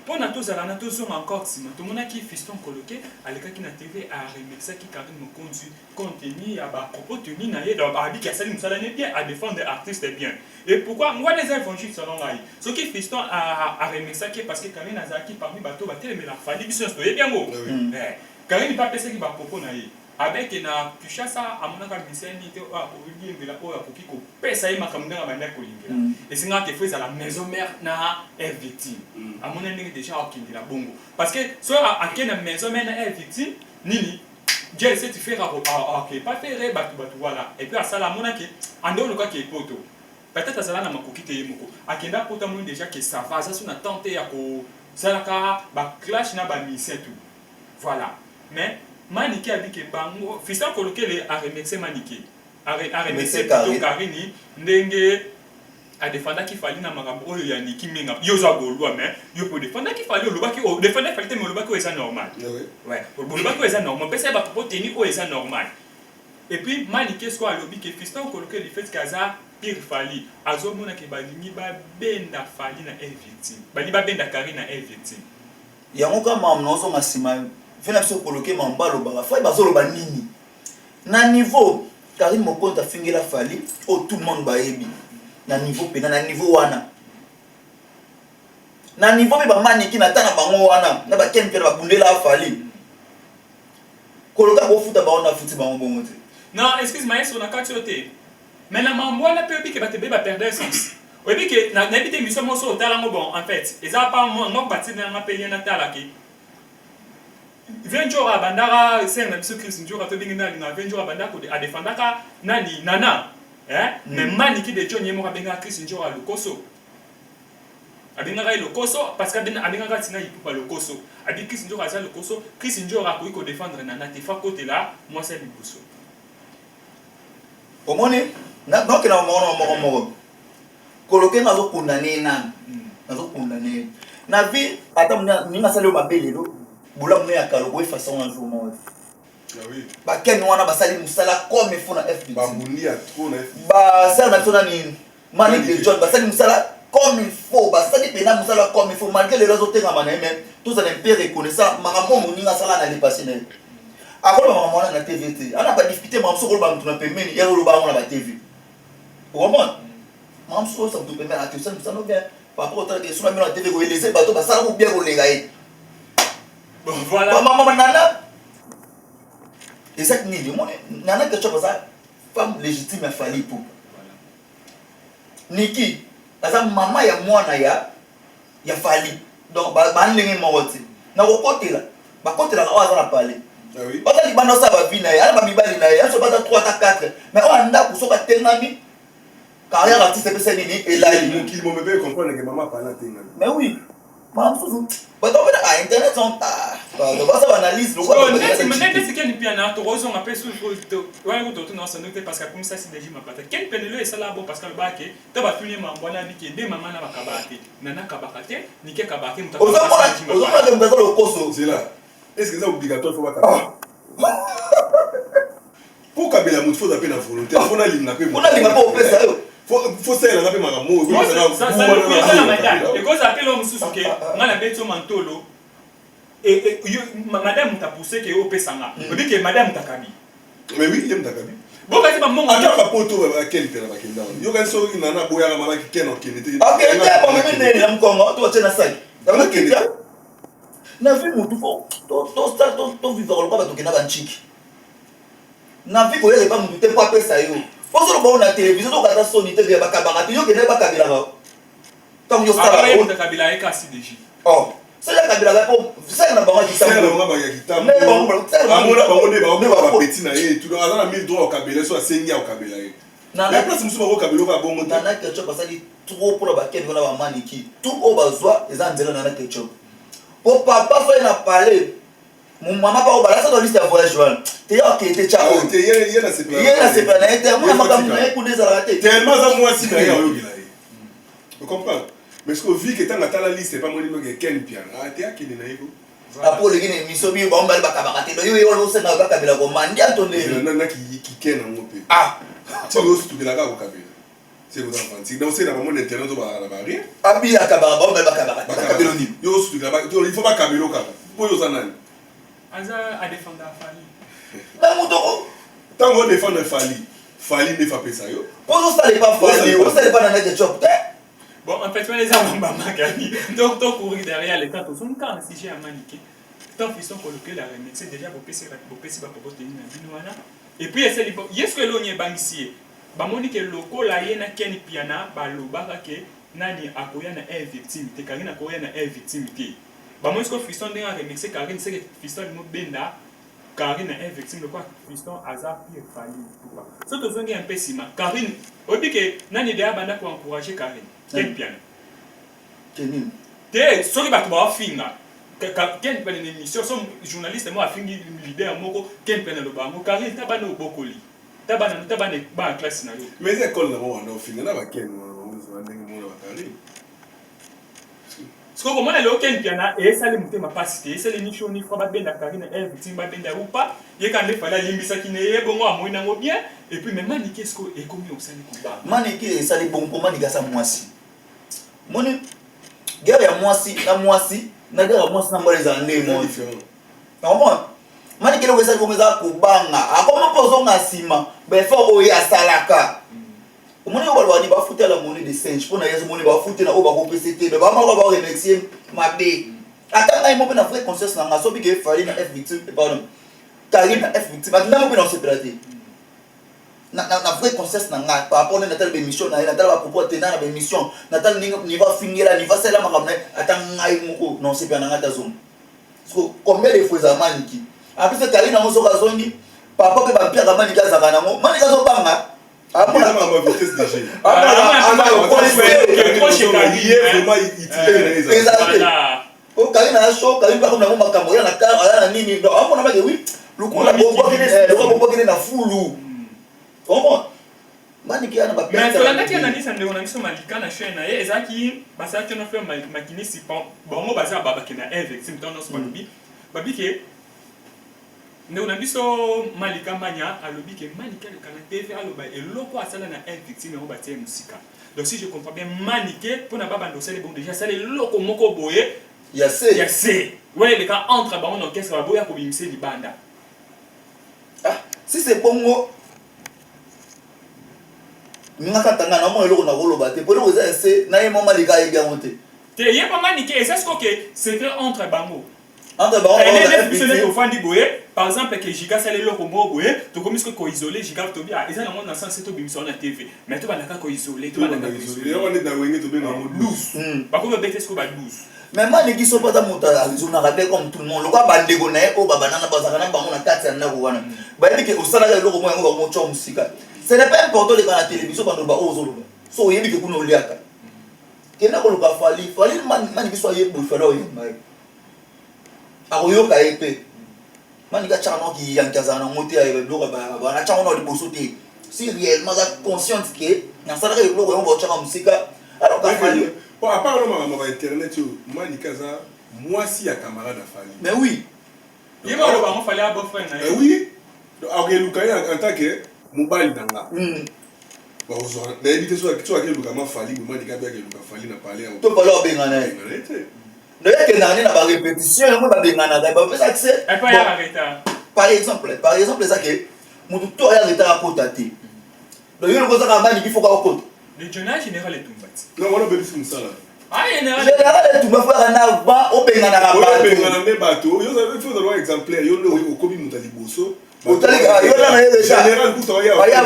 Pour na tous ala na tous encore si tout le monde qui fiston coloqué à l'écart qui na TV a remixé qui Karine me conduit contenu à bas propos tenu na yé dans Barbie qui a salué ça l'année bien à défendre des artistes bien. Et pourquoi moi les évangéliques selon là ce qui fiston a remixé qui parce que Karine a zaki parmi bateau ba télé mais la fallu bien sûr et bien beau. Karine pas pensé qui va propos na yé. Avec une puchasa à mon avis c'est une idée à publier de la pour qui ko pesa ima comme dans la manière ko lingela et c'est nga que fait à la maison mère na est victime à mon avis déjà au kindila bongo parce que soit à quelle maison mère na est victime nini Dieu sait tu faire OK pas faire batu voilà et puis à ça la mon avis en dehors le cas qui est poto peut-être ça là na makoki te yemoko akenda poto mon déjà que ça va ça sur na tenter ya ko ça la ka ba clash na ba mission tout voilà mais Maniké a dit que bango fiston coloqué les a remixé Maniké a remixé plutôt Karini ndenge a défendre qu'il fallait na makambo oyo ya Niki menga yoza golwa mais yo pour défendre qu'il fallait le baki o défendre fallait mais le baki est ça normal ouais le baki est ça normal parce que ba pour tenir o est ça normal et puis Maniké soit lobby que fiston coloqué le fait kaza pire fali azo mona ke balingi ba benda fali na est victime bali ba benda Karina est victime yango kama mnozo masima Fena biso coloquer mambalo ba fa bazolo ba nini na niveau Karim Mokonta fingela fali o tout le monde ba yebi na niveau pena na niveau wana na niveau ba maniki na tana bango wana na ba ken ba bundela fali coloquer bo futa ba ona futi bango bongo te non excuse-moi sur la quantité mais na mambo na pe que ba te ba perdre sens o bi que na habité mission mo so talango bon en fait eza pas moi bati na ngapeli na talaki 20 jours à Bandara, c'est un peu Christ Njora, 20 jours à Bandara, à défendre Nani, Nana. Mais Maniki de John Yemora Benga Christ Njora le Koso. Abengara le Koso, parce qu'Abengara Tina il peut pas le Koso. Abi Christ Njora le Koso, Christ Njora pour défendre Nana, t'es fa côté là, moi c'est le Koso. Au moins, donc il a un moment. Coloquer dans le condamné, dans le condamné. Navi, attends, ni ma salle ma belle. Boula mouya kalobo façon un jour moi. Ah oui. Ba ken wana basali musala comme il faut na FBT. Ba bundi a trop na FBT. Ba ça na tona ni Mani de John basali musala comme il faut, basali pena musala comme il faut malgré les réseaux tenga mana même tout ça n'est pas reconnaissant makambo moninga sala na dépasser na. Akolo maman na TVT. Ana ba discuter mamso ko ba mutuna pembeni ya lo ba na ba TV. Vous comprenez? Mamso ça tout pembeni à tout ça nous bien. Par rapport à que sur la TV ko laisser bateau basala ko bien ko legaye. Voilà. Maman nana. Et ça ni de moi nana que tu as ça femme légitime a fallu pour. Niki, ça maman ya mwana ya fallu. Donc ba ndenge moti. Na ko côté là. Ba côté là on va parler. Ah oui. On a dit bano ça va vie na ya, ba mibali na ya, so ba 3 à 4. Mais on anda ko so ba tenami. Carrière artiste peut c'est ni et là il qui me peut comprendre que maman parle tenga. Mais oui. Maman sous. Bah donc à internet on ta donc ça analyse le quoi mais c'est quel piano to rozo on appelle sur ouais on doit non noter parce que comme ça c'est déjà ma patate quel penelo est ça là bon parce que le bac to ba tunye mambo na biki de maman na bakabate nana kabakate nike kabake mutaka on va que mbazo le koso c'est là est-ce que c'est obligatoire faut pas pour kabela mutu faut appeler la volonté faut na limna pe on a limna pas au pesa faut ça la pe maramu ça la madame et quand appelle l'homme sous que ngana beto mantolo et madame t'a poussé que au pesanga on dit que madame takabi mais oui il aime takabi Bon, vas-y, maman. Ata pa poto ba ken pena ba ken down. Yo kan so ina na boya mama ki ken okene te. Ok, ndia ba mimi ne na mkongo to tena sai. Dama Okene. kinja. Na vi mutu fo. To vivre ko ba to kena ba nchiki. Na vi ko yele ba mutu te pa pesa yo. Poso lo ba na télévision to kata soni te ba kabanga te yo kena ba kabila ba. Tant yo sala. Ah, on kabila e kasi deji. Oh. C'est la kabila ba po. C'est na ba ki C'est tambo. na ba ya kitambo. Mais bon, c'est amona bango de ba petit na ye tout azana 1000 droits au kabila so asengi au kabila ye. Na La place musu ba kabila ba bongo te. na ketchup basali trop pour ba ken na ba maniki. Tout au bazwa eza nzela na ketchup. Pour papa so na parler. Mon maman pas au balance dans liste de voyage Joël. T'es là qui était ciao. Ah, t'es yé na sepla. Yé na sepla na été moi makambo na pour des arrêtés. Tellement ça moi si na yo gila ye. Tu comprends? Mais ce que vu que tant la liste c'est pas moi qui ken pian. Ah t'es à qui na yego. Apo le gine misobi ba mbali ba kabakate do yo yo se na ba kabila ko mandi antonde. Na ki ken na ngope. Ah. Tu yo su tu la ka ko kabila. C'est vous enfants. Si donc c'est dans mon internet ba la rien. Abi akabaka ba mbali ba kabakate. Kabilo ni. Yo su tu la ba il faut pas kabilo ka. Po yo zanani. Aza a défendre Fali. Na mutoko. Tant qu'on défend Fali, Fali ne fait pas ça yo. Poso ça n'est pas Fali, on ça n'est pas dans ketchup. Bon, en fait, les hommes Magani. Donc, ton courir derrière les temps, tout son cas, si j'ai un maniqué. Tant qu'ils sont coloqués la remettre, déjà pour PC, va pour tenir un binoana. Et puis, est-ce que l'on y est banquier? Bamoni que loko la yena Ken Piana, balobaka ke nani akoya na est victime, te Karine akoya na est victime. Bamoni ce que Fiston a remixé Karine, c'est que Fiston Mobenda, Karine est victime de quoi? Fiston hasard puis Fali. Pourquoi? C'est tout un peu si Karine, au dit que nani de abanda pour encourager Karine. Ken Piana. Kenin. Te soki bato ba finga. Ken Piana une émission, son journaliste moi a fingi leader moko Ken Piana lo bango Karine tabana obokoli. Tabana ba classe na yo. Mais c'est école là on a fini na ba ken on ndenge mo ba Karine. Ce que comment le Ken Piana et ça le mutema pasité, c'est les nicho ni froba benda Karine elle victime ba benda ou pas, ye kan le fala limbisa ki ne bongo amoina ngo bien et puis même ni qu'est-ce que et combien on sali combat. Maniki ça les bon comment ni gasa mwasi. Moni guerre ya mwasi na guerre ya mwasi na mbale za ndemo différent. Comment Maniki le wesa komeza kubanga akoma pozo ngasima be fo oya salaka. Moni o balwa ni ba futa la monnaie de singe pour na yeso moni ba futa na o ba ko PCT be ba ma ba remercier mabe. Atanga imo na vraie conscience na ngaso bi ke fali na F victime pardon. Karine na F victime ba ndamo pe na se plater. Na vraie conscience na nga par rapport à telle émission na telle propos tenant na émission na telle ni va finir là ni va cela makamne atanga imoko non c'est bien na ngata zoom so combien de fois amaniki après que Karine na mosoka zongi papa pe ba pia ka manika zaka na mo manika zo banga Après la ma vitesse de jeu. Trop chez Karine. Vraiment il exact. O Karine na show Karine ba ko na mo makambo ya na ka na nini donc on a pas que oui le coup la bobo kene na fulu. Comment Maniki ana ba mais tolanda ki analyse ndeko na biso malika na chaîne na ye ezaki basaki na faire makinisi bongo baza baba kena victime dans nos balobi babi ke ndeko na biso malika manya alobi ke malika le kana TV aloba eloko asala na victime ngo batie musika donc si je comprends bien manike pour na baba ndosele bon déjà ça le loko moko boye ya c'est ouais le cas entre bango dans qu'est-ce que baboya ko bimse libanda ah si c'est bongo ngaka tanga na mo eloko na koloba te polo oza ese na ye mama lika ye bien monté te ye mama ni ke est-ce que secret entre bango entre bango par exemple que Giga sale loko mo boye to comme ce ko isoler Giga to bien eza na na sens to bimisa na TV mais to banaka ko isoler to banaka isoler on est dans wenge to bien en mode loose ba ko bete ce ko ba loose mais mani ki so pata muta azuna rabe comme tout le monde lokwa bandego na ye o baba nana bazaka na bango na kati ya ndako wana ba yebi ke osala ya loko mo yango ba mo cho musika. Ce n'est pas important de la télévision quand on va aux autres. So yebi ke kuno liaka. Kena ko luka fali mani biso ye bu fala o yimba. Akoyo ka epe. Mani ka chano ki yankaza na ngote ya loko ba na chano de bosote. Si réellement ça conscience que na sala ke loko yo ba chaka musika. Alors ka fali. Bon à part le maman internet mani kaza moi si ya camarade fali. Mais oui. Yema lo ba mo fali a bon frère na. Oui. Donc luka en tant que mobile danga. Ba ozo na éviter so que luka ma fali moi dika bia que luka fali na parler. To parler o bengana. Ne y'a que na ba répétition mo ba bengana ba pesa accès. Et pas ya arrêta. Par exemple ça que moto to ya retard kota te donc yo ko saka mani ki faut ka kota le journal général est tombati non on a bénéficié de ça là ah général tout ma frère na ba o benga na on a ba bénéficié de bateau yo ça faut avoir exemplaire yo le kobi mutali boso otali yo na ye général pour toi ya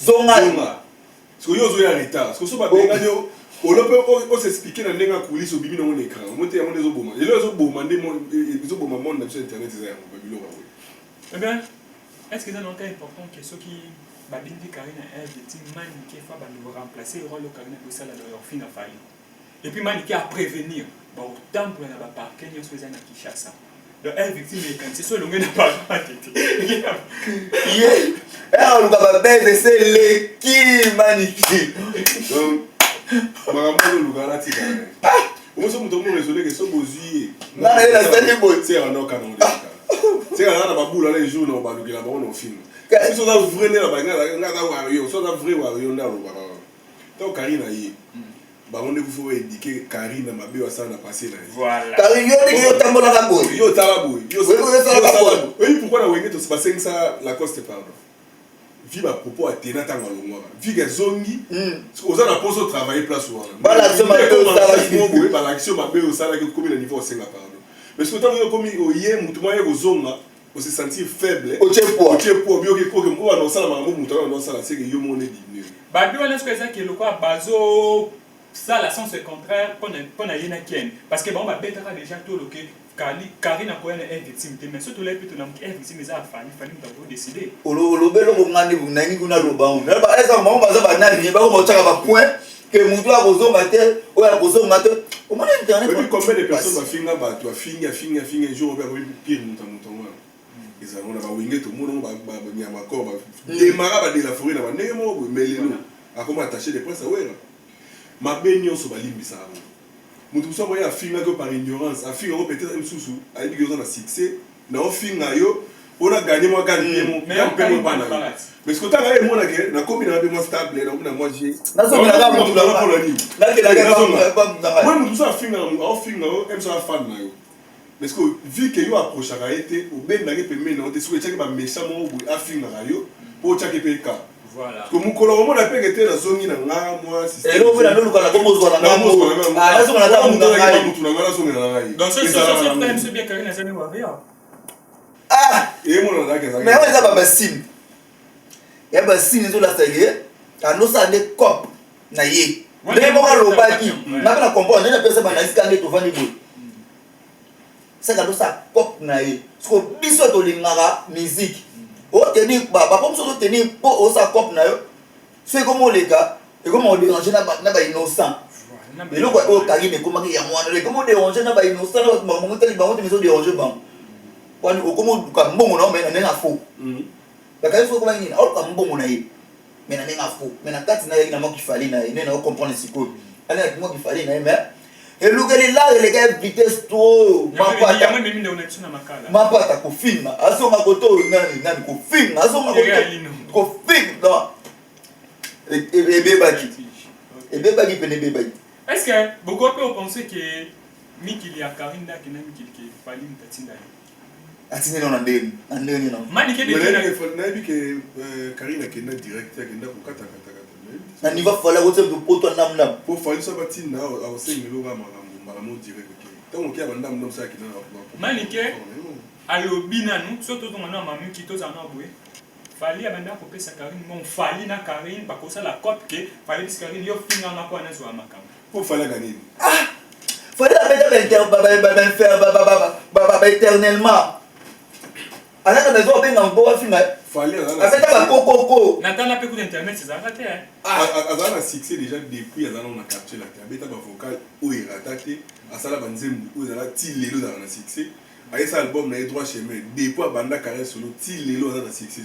zonga parce que yo zo ya retard parce que so ba benga yo on peut s'expliquer dans les coulisses au bibi dans mon écran monter à mon des oboma et là zo boma ndé mon zo boma monde sur internet c'est ça babilo ba eh bien est-ce que c'est un cas important que ceux qui babindi Karina est victime maniqué fa ba nous remplacer le rôle de Karina pour ça là dans leur fin à failli et puis maniqué à prévenir ba autant pour na ba parquet nous faisait na Kinshasa donc elle victime est quand c'est soit longue na pas tête yeah on va baiser c'est les qui maniqué donc makambo lugala tika oso muto mo résoudre que so bozui na la scène boy c'est un autre canon c'est un babula les jours na ba lugela ba on film si so da vrai na ba ngata wario so da vrai wario na lo ba donc Karina yi ba on ne faut indiquer Karina mabe wa sana passer là voilà Karina yo tambola ka boy yo tala boy yo tala boy oui pourquoi la wenge to se passer ça la coste pardon vie à propos à tenir tant longuement vie que zongi aux a posé travailler place ou bah l'action m'a bah l'action m'a bien au salaire que comme le niveau c'est là pardon mais ce que tant que comme au yé mutumwa yé zonga on se sentir faible au tchepo bio que quoi que moi non ça la maman mutumwa non ça la c'est que yo mon diminué bah bien est-ce que ça qui est le quoi bazo ça la sens contraire pour na yena ken parce que bon bah betara déjà tout le que Karina ko est victime mais surtout les plutôt na est victime ça fani nous décider olo belo ko ngani bu nangi kuna loba on ba esa mama baza ba nani ba ko chaka ba point que mutu a kozonga te o ya kozonga te o mona internet et puis combien de personnes va finga ba tu finga un jour on va pire mutu ils ont ba wingé tout monde ba nyama ko ba démarrer ba de la forêt na ba ndenge mo mais a comment attacher des points ça ouais ma benyo so ba limbisa mutu so boya finga que par ignorance a finga peut-être un sous a dit que on a succès na o finga yo on a gagné moi gagné mon mais ce que tu as gagné moi na komi na be moi stable na moi j'ai na so na ga mutu la pour la ni na ke la ga moi mutu so finga o finga o em so fan na yo parce que vu que yo approche a été au ben na ke pe mais na te souhaite que ba méchant mo a finga yo pour chaque pe ka voilà comme mukolo mo na pe que te na zongi na nga moi système et lo vela lo ka ko mo zo na nga mo ah na so na ta mutu na nga mutu na nga so na nga donc ce même c'est bien Karina ça ne va rien ah et mon na ka mais on ça ba sim ya ba sim zo la saye ano sa ne cop na ye le mo ka lo ba ki na ka comprendre na pesa ba na iskande to vani bo ça ka lo sa cop na ye so biso to lingara musique o tenir ba comme so tenir po o sa cop na yo so ko mo leka e ko mo déranger na ba innocent mais le quoi o Karine ko ma ya mwana le ko mo déranger na ba innocent ba mo teli ba mo te miso déranger ba wani okomo ka mbongo na mena nenga fo bakali fo kuma ngina au ka mbongo na ye mena nenga fo mena kati na ye na mo kifali na ye nena o comprendre siko ala mo kifali na ye mais et lugeli la le ga vitesse to ma pata ko finga asonga ko to nani ko finga asonga ko finga et bebaki pene bebaki est-ce que beaucoup peut penser que Miki ya Karinda qui n'a Miki qui fallait m'tatinda atine non ndeni non mani ke na bi que Karina qui est directeur qui n'a ko kata na niveau fala ko tse poto namna pour faire ça batina au 5 000 maramu direct donc il y a bandam nom ça qui na mani ke alobi nanu surtout on a mamu qui to za na boye fali abanda ko pesa Karine mon fali na Karine pa ko ça la cop que fali bis Karine yo finga na ko na zo makam pour faire gagner ah fallait la faire éternellement alors que les autres ben en bois final fallait avec la coco natana pe ku internet c'est ça raté azana succès déjà depuis azana on a capté la tabeta ba vocal ou iratate asala banzembu ou azala ti lelo dans la succès avec ça album na droit chemin depuis banda carré solo ti lelo dans la succès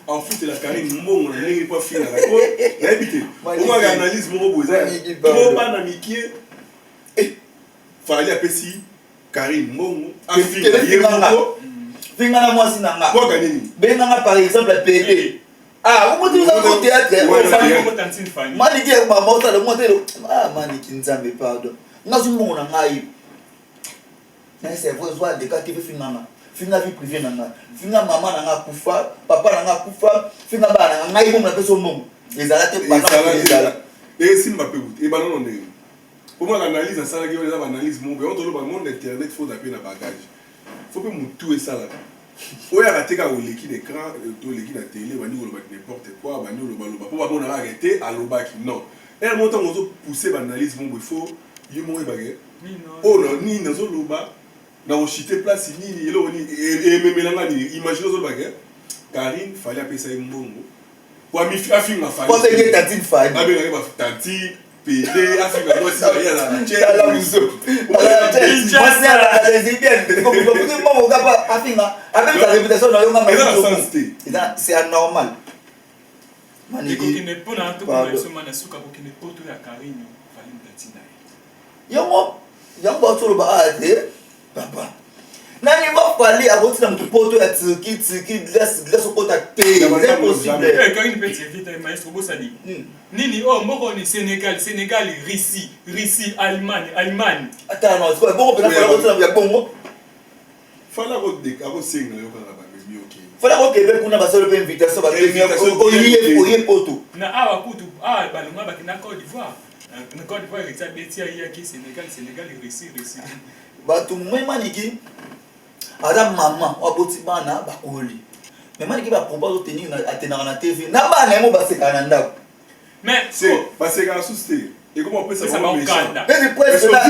en fait la Karine mbongo na ngi pas fina la ko na habité on va analyse mo boza trop pas na mikie fallait apesi Karine mbongo afina yebo finga na mwasi na nga quoi gagner benga nga par exemple la PD ah vous dites ça au théâtre mani ki ma mota le monter ah mani ki nzambe pardon nga zumo na ngai na c'est vrai soit de ka ki finga finga vie privée nanga finga maman nanga kufa papa nanga kufa finga bana nanga ibo na peso mbongo ezala te pendant ezala et si m'a peu et bah non pour moi l'analyse ça là qui est l'analyse mon on doit le monde internet faut taper na bagage faut pas tout et ça là faut y arrêter quand on l'équipe d'écran tout l'équipe de télé on dit n'importe quoi on dit le baloba pour pas on arrêter à l'obaki non et à mon temps on doit pousser l'analyse mon il faut y mon bagage oh non ni dans le loba dans chité place ni et même là imagine le bagage Karine fallait appeler ça mbongo pour mi afin ma famille pour que tantine faille ah ben ma tantine pédé afin ma doit ça rien là tiens la muso la tiens la résidente comme moi mon gars afin avec la réputation dans yonga c'est anormal maniki qui ne peut pas tout comme ça mana suka qui ne peut tout ya Karine fallait tantine yango to ba ade papa nani va parler à votre nom de poto à tiki laisse au côté c'est impossible quand il peut vite maestro Bossadi nini oh moko ni Sénégal Russie Allemagne attends non c'est bon peut faire votre nom ya Congo fala ko de ka ko singa yo kana ba bi OK fala ko Québec kuna ba solo pe invitation ba oye poto na awa kutu balunga ba kina Côte d'Ivoire na Côte d'Ivoire il y a betia yaki Sénégal Russie batu mwema niki ada maman aboti bana bakoli mais maniki ba propose tenir atenaka na TV na bana mo baseka na ndako mais c'est baseka susté et comment on peut savoir méchant mais le presse là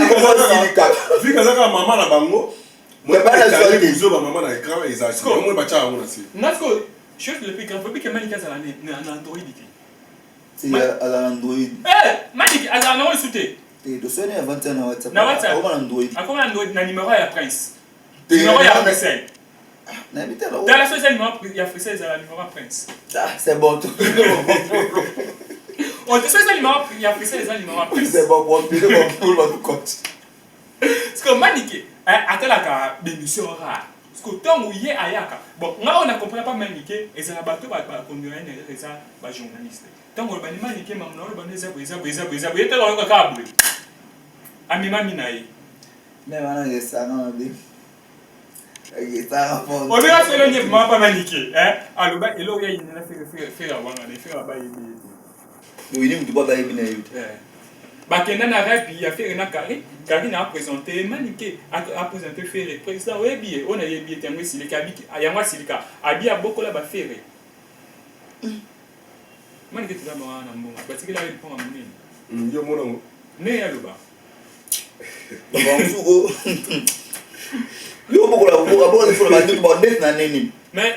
vu que ça maman na bango moi pas la vision ba maman na écran exact moi ba cha on asi nasko chef le pic faut que maniki ça na Android c'est à Android maniki à Android souté et de sonner à 21 na WhatsApp comment Android na numéro ya Prince numéro ya Bruxelles. Dans la société numéro ya Bruxelles à la numéro Prince. C'est bon tout. On te sait ça numéro ya Bruxelles à la numéro Prince. C'est bon pour tout le compte. Parce que maniki atalaka bémission rare. Parce que tant où y est ayaka. Bon, là on a compris pas maniki et ça bateau ba conduire et ça ba journaliste. Tant on ba maniki mamna on ba neza beza et tant on ka kabwe. Amima minayi. Mais maintenant je ça non bi. On verra ce que nous pas maniqué. Alors, il y a une affaire à voir, faire à bailler. Oui, nous devons bailler bien. Bakena Arabi, il a fait une carré. Karine a présenté, maniqué, a présenté Ferré. Président, on a bien, on a bien, t'aimes si les cabis, ayama silika, a bien beaucoup là-bas Ferré. Maniqué tout d'abord en amour, parce qu'il a eu le point à mener. yo mon amour Né à l'oba. Bonjour. Yo beaucoup là, beaucoup faut la battre bon net na nini. Mais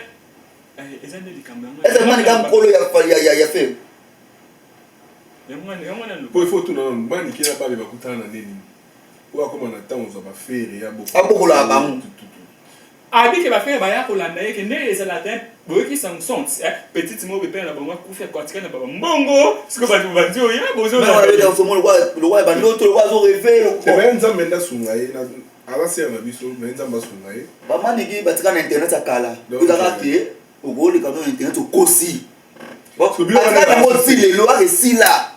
ils ont dit quand même. Est-ce que man kam kolo ya fait. pour il faut tout non bani qui na ba ba kutana na nini kwa koma na temps za ba faire ya beaucoup beaucoup là ba Abi que va faire baya ko landa que ne les la tête boy qui sont petite mo be père na bango ku faire quoi tika na baba mbongo ce que va dire ya bozo na ba dans ce monde le roi ba l'autre le roi zo rêver c'est même ça menda sungaye na ala ser na biso mais nzamba sungaye ba maniki batika na internet akala uzaka ke ogoli ka na internet okosi bon aka na moti le lo ake sila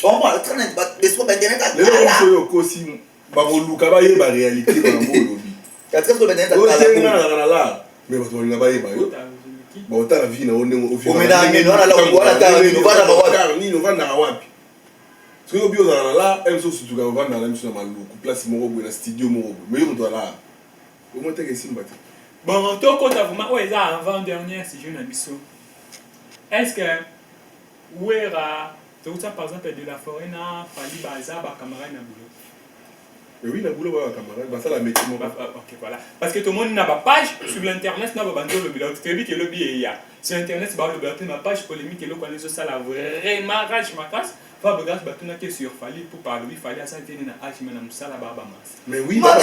on va traîner des fois internet le ko yo kosi ba voluka ba ye ba réalité ba mo Qu'est-ce que internet akala la mais ba to ba ye ba yo ba ota vie na onde o vie na ni no la wala ta ni no vana ba ni no vana wapi parce que bio za la em so surtout ka vana la mso na maluku place moko bo na studio moko mais yo ndo la au moins te que simba te bon to ko ta vraiment ouais ça avant dernière si je na biso est-ce que ouera tout ça par exemple de la forêt na fali baza ba camarade na boulot. Et oui, la boulot va camarade, bah ça la métier mon OK voilà parce que tout le monde n'a pas page sur l'internet n'a pas bando le bilan très vite le billet ya sur internet c'est pas le bilan ma page polémique et le connaît ça la vraiment rage ma casse va regarder batuna que sur fali pour parler il fallait ça venir na age mais na musala baba mas mais oui ça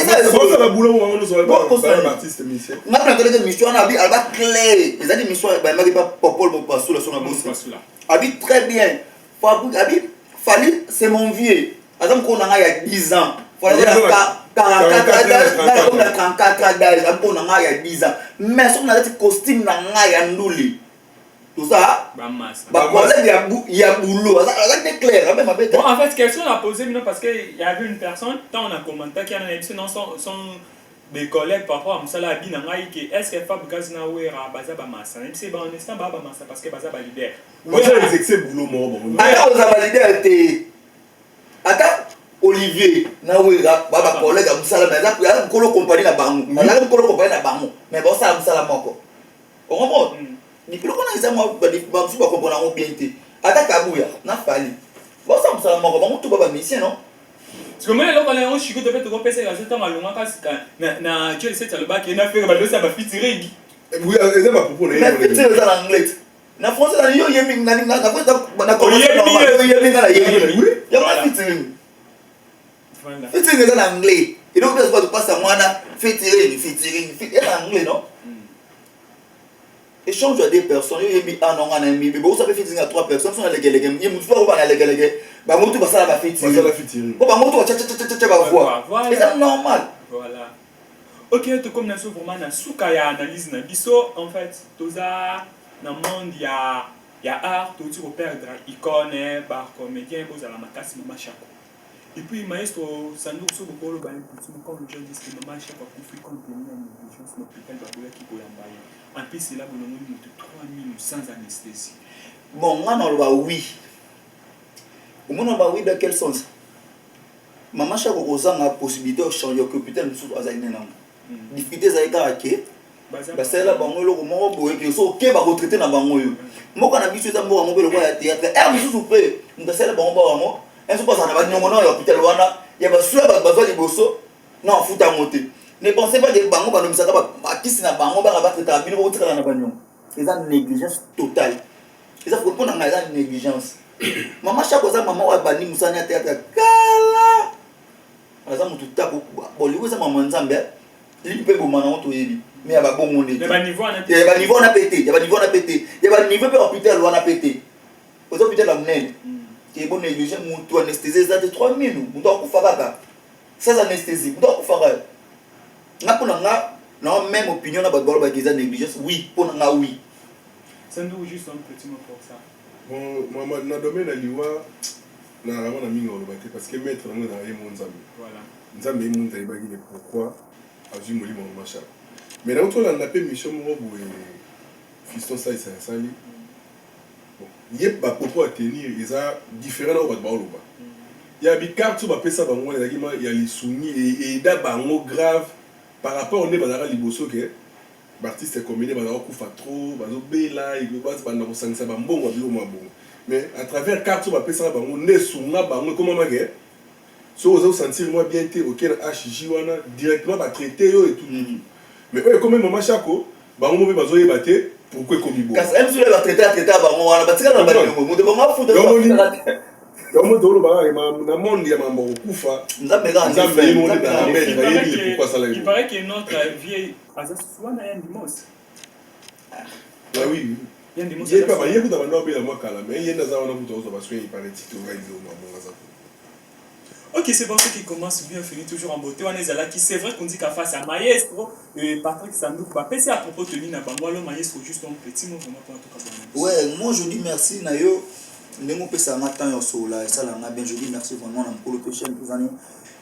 la boulot on nous aurait pas artiste musicien on a plein de mission abi alba clair les amis mission ba mari pas popol mo pas sur la son boss abi très bien abi fali c'est mon vieux adam ko na ya 10 ans voilà 44 d'âge on a ya 10 ans mais son na costume na ya nduli tout ça ba mas ba collègue ya boulot ça c'est clair même avec bon en fait question a posé parce que il y avait une personne tant on a commenté qui a dit non son des collègues par rapport à Moussala Binangaï, est-ce que Fab Gazna Ouera, Bazaba Massa, même si on est Baba Massa parce que Bazaba leader. Moi, j'ai excès boulot, moi. Alors, vous avez leader, attends, Olivier, Nawera, Baba collègue à Moussala, mais là, il y a un colo compagnie à Bangou. Il y a un colo compagnie à Bangou. Mais bon, ça, Moussala Moko. On comprend? Mais puis, on a des amours, je ne comprends pas bien. Attends, Kabouya, n'a pas lu. Bon, ça, Moussala Moko, on tout va mission, non? Parce que moi, là, quand on est chico, de fait, on peut passer temps à l'ombre, na tu sais, le bac, il y a fait que ça va fitirer. Oui, c'est ma propos. Mais fitirer dans l'anglais. Na français, na yo yemi, na français, na commencé normal, yemi na yemi. Oui. Il y a pas fitirer. Voilà. Fitirer dans l'anglais. Et donc, parce que tu passes à moi, fitirer, en anglais, non? Échange à des personnes, il y a un an, mais vous savez, fitirer à 3 personnes, sont les gars, il y a une fois où on a les gars, bah, moi, tout va ça, la fitirer. Ça la fitirer. Bon, bah, moi, tout va voir. Voilà. Et c'est normal. Voilà. Ok, tout comme nous sommes vraiment dans souka ya analyse na biso en fait, toza dans monde il y a art, tout tu repères icône par comédien boza la makasi mama chako. Et puis maestro Sandou so bokolo ba petit comme je dis que mama chako pour faire contenir une négligence l'hôpital babola qui koyamba. En plus c'est là où on a 3000 sans anesthésie. Bon, moi, on va oui. Au moins, on va oui dans quel sens? Maman chaque fois a possibilité de changer que peut-être nous sommes à une difficulté à que c'est là bango le comment boye que so ke ba retraité na bango yo moko na biso za mboka moko le kwa ya théâtre musu soupe ndasela bango ba bango enso pas na ba nyongo na hôpital wana ya ba sula ba bazwa liboso na futa moté ne pensez pas que bango ba nomisa ba kisi na bango ba ba traiter bino ko tika na ba nyongo c'est une négligence totale c'est ça faut prendre en négligence maman chaque fois maman wa bani musanya théâtre kala aza mutu tako boliwe za maman nzambe il peut bomana on yebi mais ya ba bon monde ya ba niveau na pété ya ba niveau pe hôpital wana pété aux hôpital la mnene qui est bon négligé mutu anesthésie za de 3000 mutu akufa kaka sans anesthésie mutu akufa kaka na pona nga na même opinion na ba bolo ba kiza négligence oui pona nga oui c'est nous juste un petit mot pour ça. Bon moi na domaine na liwa na vraiment na mingi olobate parce que maître na nga na mon nzambe. Voilà. Nzambe monta ibaki le pourquoi azui molimo na macha. Mais là autour la paix mission mo boye fiston ça ça sali. Bon, yep ba propos à tenir eza différent na ba oloba. Ya bi carte ba pesa bango na kima ya lisuni et da bango grave par rapport on est bazara liboso ke l'artiste comédien bazara kufa trop bazo bela il va se banda ko sangisa ba mbongo ba bilo mabongo. Mais à travers carte ba pesa bango ne sunga bango comment magé si vous avez senti moi bien auquel HJ wana directement va traiter et tout. Mais eux comme maman Chako ba on mobile bazo yebate pourquoi comme bo parce que même va traiter ba wana ba tika na ba mo de ba futa yo mo dolo ba na monde ya mambo kufa nzambe ga nzambe mo na mettre yebi pourquoi ça là. Il paraît que notre vieille azas wana ya ndimos. Ah oui. Ya ndimos. Il pas ba yebu da ba no be la moi kala mais yenda za wana kuto parce que il paraît tito ga izo mo ngaza. Ok, c'est bon, ceux qui commencent bien, finissent toujours en beauté. On est là qui c'est vrai qu'on dit qu'à face à Maestro et Patrick Sandou, c'est à propos de Nina Bangwalo, Maestro, juste un petit mot vraiment pour tout cas. Ouais, moi je dis merci Nayo. Ndemo pesa matin yo sola, ça là bien je dis merci vraiment na pour le prochain tous années.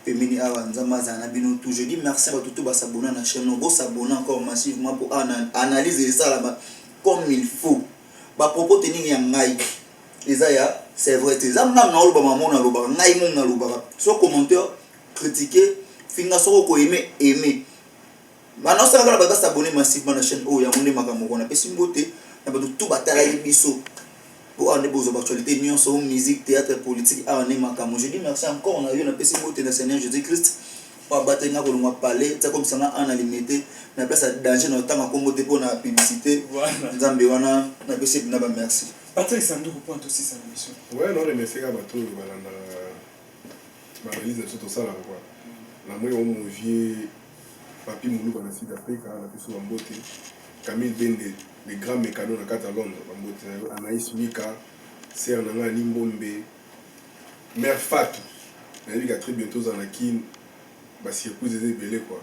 Femini avanza mazana bino tout je dis merci à tout ba s'abonner na chaîne, go s'abonner encore massivement pour analyser ça là comme il faut. Ba propos tenir ya ngai. Isaiah, c'est vrai, c'est ça. Nous avons un moment na loba, ngai mon na loba. Soit commentaire, critiquer, finga soko ko aimer. Maintenant ça va ba s'abonner massivement na chaîne oh ya monde makamoko na pesi mbote, na ba tout batala biso. Pour en déposer l'actualité, nous sommes musique, théâtre, politique, on est makamoko. Je dis merci encore, on a eu na pesi mbote na Seigneur Jésus-Christ. Pour battre nga ko ngwa parler, c'est comme ça on a limité, na place à danger na temps ko mbote pour na publicité. Voilà. Nzambe wana na pesi na ba merci. Patrick Sandou pour aussi sa mission. Ouais, non, mais c'est comme tout, l'analyse de tout ça là quoi. La moi on me vient papi moulou dans le sud d'Afrique, on a pu sur Mbote, Camille Ben les grands mécanos dans Catalogne, Mbote, Anaïs Mika, Serre Nanga Nimbombe, Mère Fatou, elle dit très bientôt dans la kin, bah circuit des belé quoi.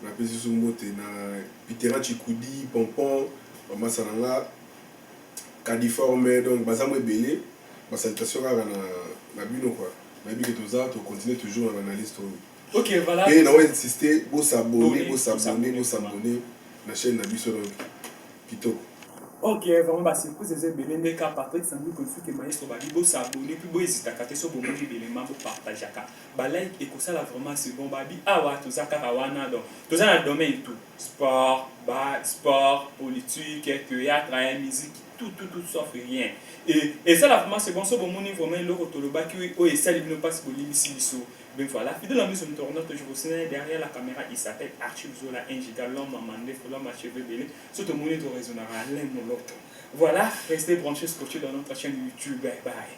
On a pu sur Mbote, na Pitera Chikoudi, Pompon, Mama Sananga. Cadiforme donc bazamo belé ba salutation na bino quoi na bi que toza to continuer toujours dans l'analyse to Ok, voilà. Et on va insister, vous s'abonner, Vous s'abonner. la chaîne Nabiso Kitoko. Ok, vraiment, bah, c'est pour ces éléments cas Patrick Sandou que ce que maestro bali bo s'abonner puis bo hésiter à cater sur bon élément pour partager ka ba like et que ça là vraiment c'est bon babi ah ouais tout ça karawana donc tout ça dans le domaine tout sport politique théâtre musique tout sauf rien et ça là vraiment c'est bon sur bon vraiment le rotoloba qui oh et ça il ne passe pour l'imisibiso ben voilà fidèle ami sur notre je vous signale derrière la caméra il s'appelle Archive Zola un giga l'homme à mandé l'homme à cheveux belés surtout mon raisonnable. Voilà, restez branchés, scotchés dans notre chaîne YouTube. Bye bye.